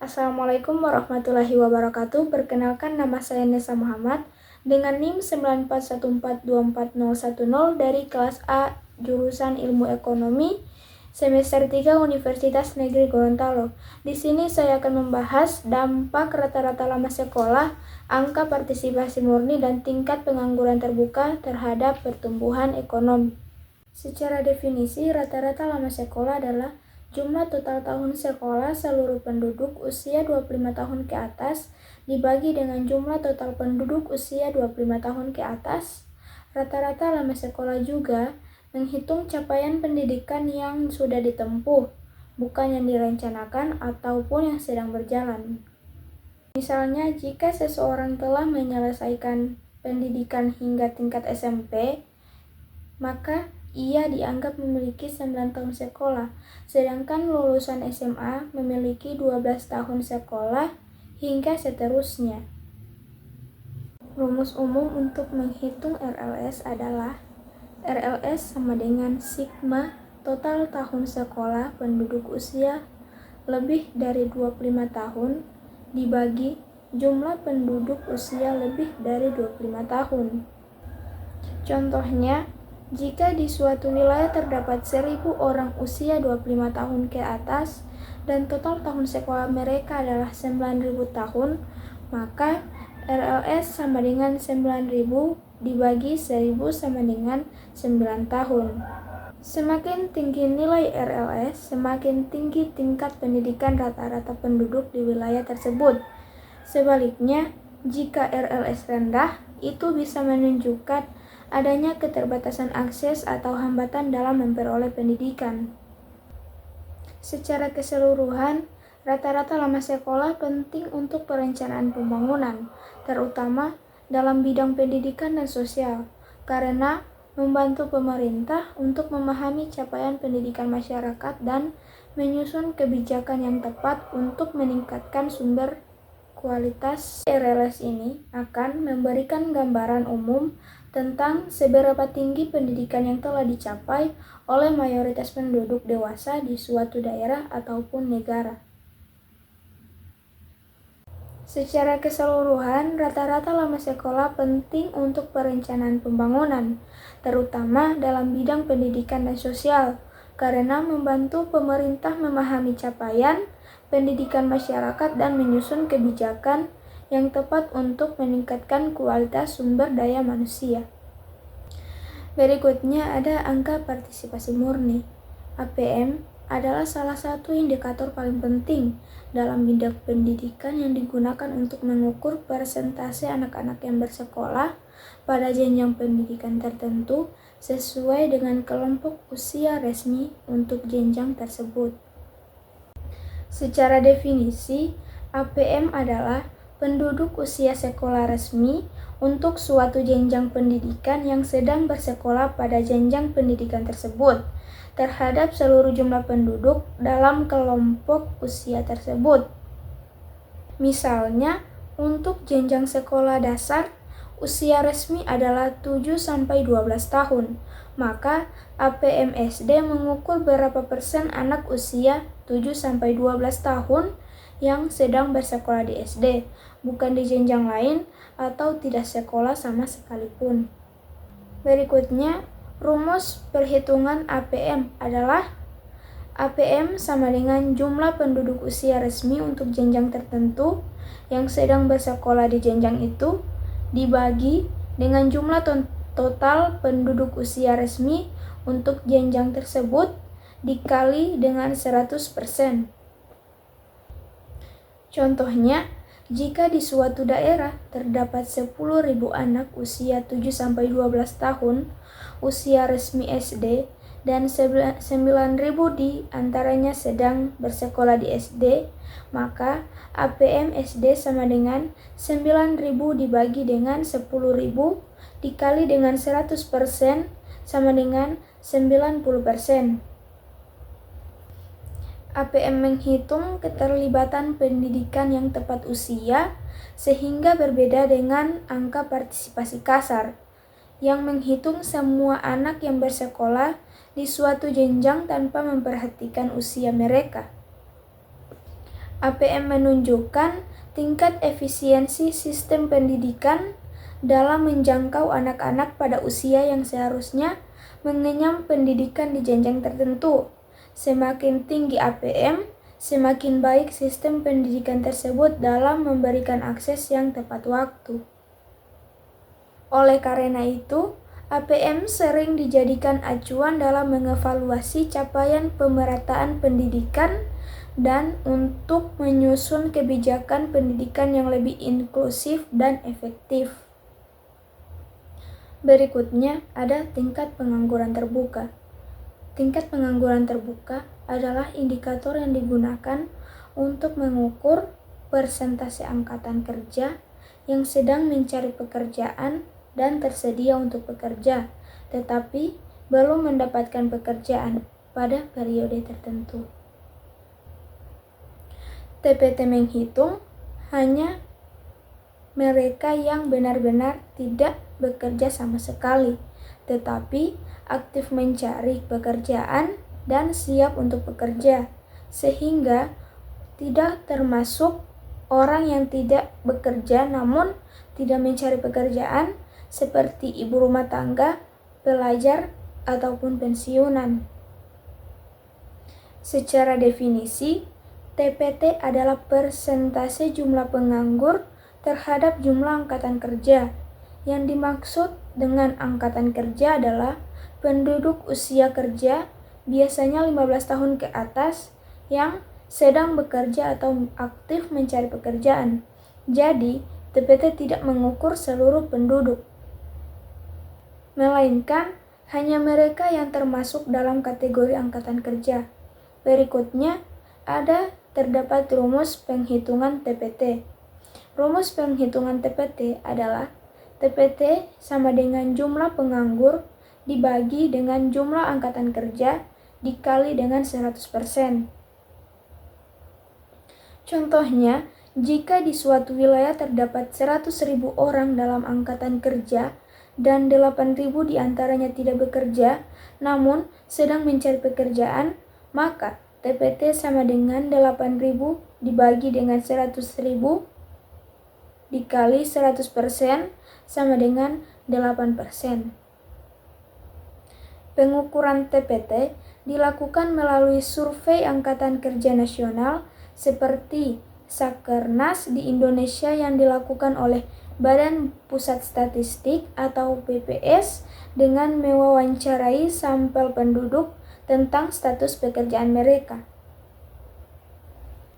Assalamualaikum warahmatullahi wabarakatuh. Perkenalkan, nama saya Nesa Muhammad dengan NIM 941424010 dari kelas A jurusan Ilmu Ekonomi semester 3 Universitas Negeri Gorontalo. Di sini saya akan membahas dampak rata-rata lama sekolah, angka partisipasi murni dan tingkat pengangguran terbuka terhadap pertumbuhan ekonomi. Secara definisi, rata-rata lama sekolah adalah jumlah total tahun sekolah seluruh penduduk usia 25 tahun ke atas dibagi dengan jumlah total penduduk usia 25 tahun ke atas. Rata-rata lama sekolah juga menghitung capaian pendidikan yang sudah ditempuh, bukan yang direncanakan ataupun yang sedang berjalan. Misalnya, jika seseorang telah menyelesaikan pendidikan hingga tingkat SMP, maka ia dianggap memiliki 9 tahun sekolah, sedangkan lulusan SMA memiliki 12 tahun sekolah hingga seterusnya. Rumus umum untuk menghitung RLS adalah RLS sama dengan sigma total tahun sekolah penduduk usia lebih dari 25 tahun dibagi jumlah penduduk usia lebih dari 25 tahun. Contohnya, jika di suatu wilayah terdapat 1000 orang usia 25 tahun ke atas dan total tahun sekolah mereka adalah 9.000 tahun, maka RLS sama dengan 9.000 dibagi 1000 sama dengan 9 tahun. Semakin tinggi nilai RLS, semakin tinggi tingkat pendidikan rata-rata penduduk di wilayah tersebut. Sebaliknya, jika RLS rendah, itu bisa menunjukkan adanya keterbatasan akses atau hambatan dalam memperoleh pendidikan. Secara keseluruhan, rata-rata lama sekolah penting untuk perencanaan pembangunan, terutama dalam bidang pendidikan dan sosial, karena membantu pemerintah untuk memahami capaian pendidikan masyarakat dan menyusun kebijakan yang tepat untuk meningkatkan sumber kualitas. RLS ini akan memberikan gambaran umum tentang seberapa tinggi pendidikan yang telah dicapai oleh mayoritas penduduk dewasa di suatu daerah ataupun negara. Secara keseluruhan, rata-rata lama sekolah penting untuk perencanaan pembangunan, terutama dalam bidang pendidikan dan sosial, karena membantu pemerintah memahami capaian pendidikan masyarakat dan menyusun kebijakan yang tepat untuk meningkatkan kualitas sumber daya manusia. Berikutnya ada angka partisipasi murni. APM adalah salah satu indikator paling penting dalam bidang pendidikan yang digunakan untuk mengukur persentase anak-anak yang bersekolah pada jenjang pendidikan tertentu sesuai dengan kelompok usia resmi untuk jenjang tersebut. Secara definisi, APM adalah penduduk usia sekolah resmi untuk suatu jenjang pendidikan yang sedang bersekolah pada jenjang pendidikan tersebut terhadap seluruh jumlah penduduk dalam kelompok usia tersebut. Misalnya, untuk jenjang sekolah dasar, usia resmi adalah 7-12 tahun, maka APM SD mengukur berapa persen anak usia 7-12 tahun yang sedang bersekolah di SD, bukan di jenjang lain atau tidak sekolah sama sekalipun. Berikutnya, rumus perhitungan APM adalah APM sama dengan jumlah penduduk usia resmi untuk jenjang tertentu yang sedang bersekolah di jenjang itu dibagi dengan jumlah total penduduk usia resmi untuk jenjang tersebut dikali dengan 100%. Contohnya, jika di suatu daerah terdapat 10.000 anak usia 7-12 tahun usia resmi SD dan 9.000 di antaranya sedang bersekolah di SD, maka APM SD sama dengan 9.000 dibagi dengan 10.000 dikali dengan 100% sama dengan 90%. APM menghitung keterlibatan pendidikan yang tepat usia, sehingga berbeda dengan angka partisipasi kasar, yang menghitung semua anak yang bersekolah di suatu jenjang tanpa memperhatikan usia mereka. APM menunjukkan tingkat efisiensi sistem pendidikan dalam menjangkau anak-anak pada usia yang seharusnya mengenyam pendidikan di jenjang tertentu. Semakin tinggi APM, semakin baik sistem pendidikan tersebut dalam memberikan akses yang tepat waktu. Oleh karena itu, APM sering dijadikan acuan dalam mengevaluasi capaian pemerataan pendidikan dan untuk menyusun kebijakan pendidikan yang lebih inklusif dan efektif. Berikutnya ada tingkat pengangguran terbuka. Tingkat pengangguran terbuka adalah indikator yang digunakan untuk mengukur persentase angkatan kerja yang sedang mencari pekerjaan dan tersedia untuk bekerja, tetapi belum mendapatkan pekerjaan pada periode tertentu. TPT menghitung hanya mereka yang benar-benar tidak bekerja sama sekali, tetapi aktif mencari pekerjaan dan siap untuk bekerja, sehingga tidak termasuk orang yang tidak bekerja namun tidak mencari pekerjaan, seperti ibu rumah tangga, pelajar, ataupun pensiunan. Secara definisi, TPT adalah persentase jumlah penganggur terhadap jumlah angkatan kerja. Yang dimaksud dengan angkatan kerja adalah penduduk usia kerja, biasanya 15 tahun ke atas, yang sedang bekerja atau aktif mencari pekerjaan. Jadi, TPT tidak mengukur seluruh penduduk, melainkan hanya mereka yang termasuk dalam kategori angkatan kerja. Berikutnya, terdapat rumus penghitungan TPT. Rumus penghitungan TPT adalah TPT sama dengan jumlah penganggur dibagi dengan jumlah angkatan kerja dikali dengan 100%. Contohnya, jika di suatu wilayah terdapat 100.000 orang dalam angkatan kerja dan 8.000 diantaranya tidak bekerja, namun sedang mencari pekerjaan, maka TPT sama dengan 8.000 dibagi dengan 100.000 dikali 100% sama dengan 8%. Pengukuran TPT dilakukan melalui survei Angkatan Kerja Nasional seperti Sakernas di Indonesia yang dilakukan oleh Badan Pusat Statistik atau BPS dengan mewawancarai sampel penduduk tentang status pekerjaan mereka.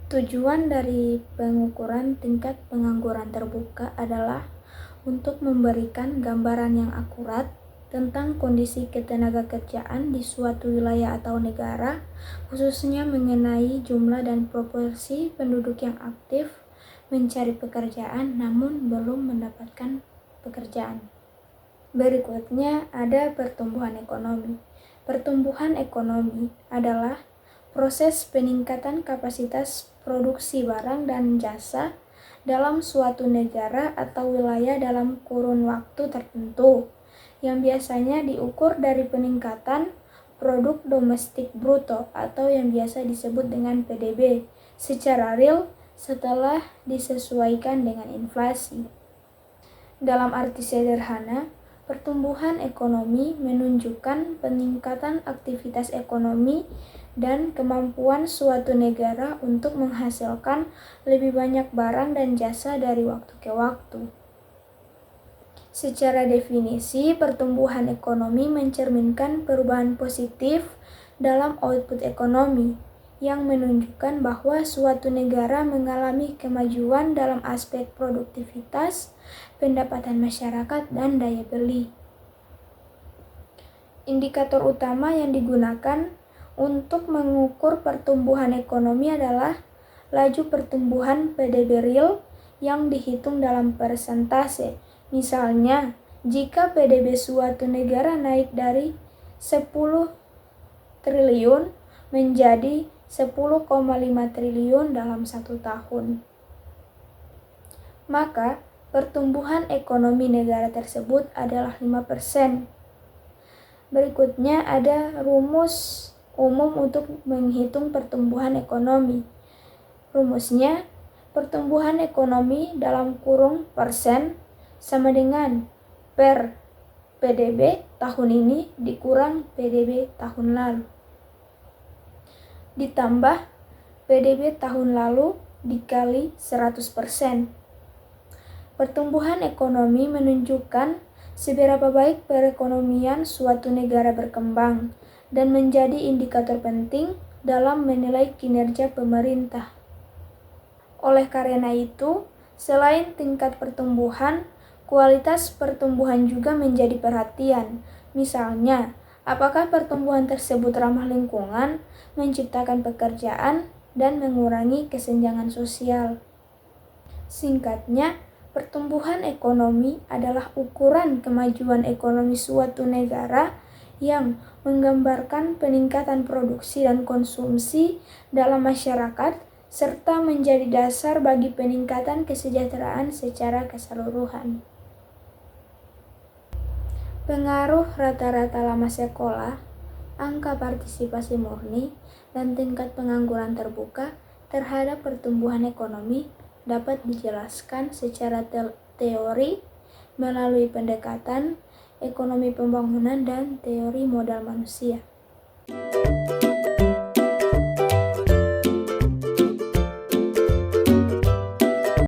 Tujuan dari pengukuran tingkat pengangguran terbuka adalah untuk memberikan gambaran yang akurat tentang kondisi ketenagakerjaan di suatu wilayah atau negara, khususnya mengenai jumlah dan proporsi penduduk yang aktif mencari pekerjaan namun belum mendapatkan pekerjaan. Berikutnya ada pertumbuhan ekonomi. Pertumbuhan ekonomi adalah proses peningkatan kapasitas produksi barang dan jasa dalam suatu negara atau wilayah dalam kurun waktu tertentu, yang biasanya diukur dari peningkatan produk domestik bruto atau yang biasa disebut dengan PDB secara real setelah disesuaikan dengan inflasi. Dalam arti sederhana, pertumbuhan ekonomi menunjukkan peningkatan aktivitas ekonomi dan kemampuan suatu negara untuk menghasilkan lebih banyak barang dan jasa dari waktu ke waktu. Secara definisi, pertumbuhan ekonomi mencerminkan perubahan positif dalam output ekonomi, yang menunjukkan bahwa suatu negara mengalami kemajuan dalam aspek produktivitas, pendapatan masyarakat, dan daya beli. Indikator utama yang digunakan untuk mengukur pertumbuhan ekonomi adalah laju pertumbuhan PDB real yang dihitung dalam persentase. Misalnya, jika PDB suatu negara naik dari 10 triliun menjadi 10,5 triliun dalam 1 tahun, maka pertumbuhan ekonomi negara tersebut adalah 5%. Berikutnya ada rumus umum untuk menghitung pertumbuhan ekonomi. Rumusnya, pertumbuhan ekonomi dalam kurung persen sama dengan per PDB tahun ini dikurang PDB tahun lalu, ditambah PDB tahun lalu dikali 100%. Pertumbuhan ekonomi menunjukkan seberapa baik perekonomian suatu negara berkembang dan menjadi indikator penting dalam menilai kinerja pemerintah. Oleh karena itu, selain tingkat pertumbuhan, kualitas pertumbuhan juga menjadi perhatian. Misalnya, apakah pertumbuhan tersebut ramah lingkungan, menciptakan pekerjaan, dan mengurangi kesenjangan sosial. Singkatnya, pertumbuhan ekonomi adalah ukuran kemajuan ekonomi suatu negara yang menggambarkan peningkatan produksi dan konsumsi dalam masyarakat serta menjadi dasar bagi peningkatan kesejahteraan secara keseluruhan. Pengaruh rata-rata lama sekolah, angka partisipasi murni, dan tingkat pengangguran terbuka terhadap pertumbuhan ekonomi dapat dijelaskan secara teori melalui pendekatan ekonomi pembangunan dan teori modal manusia.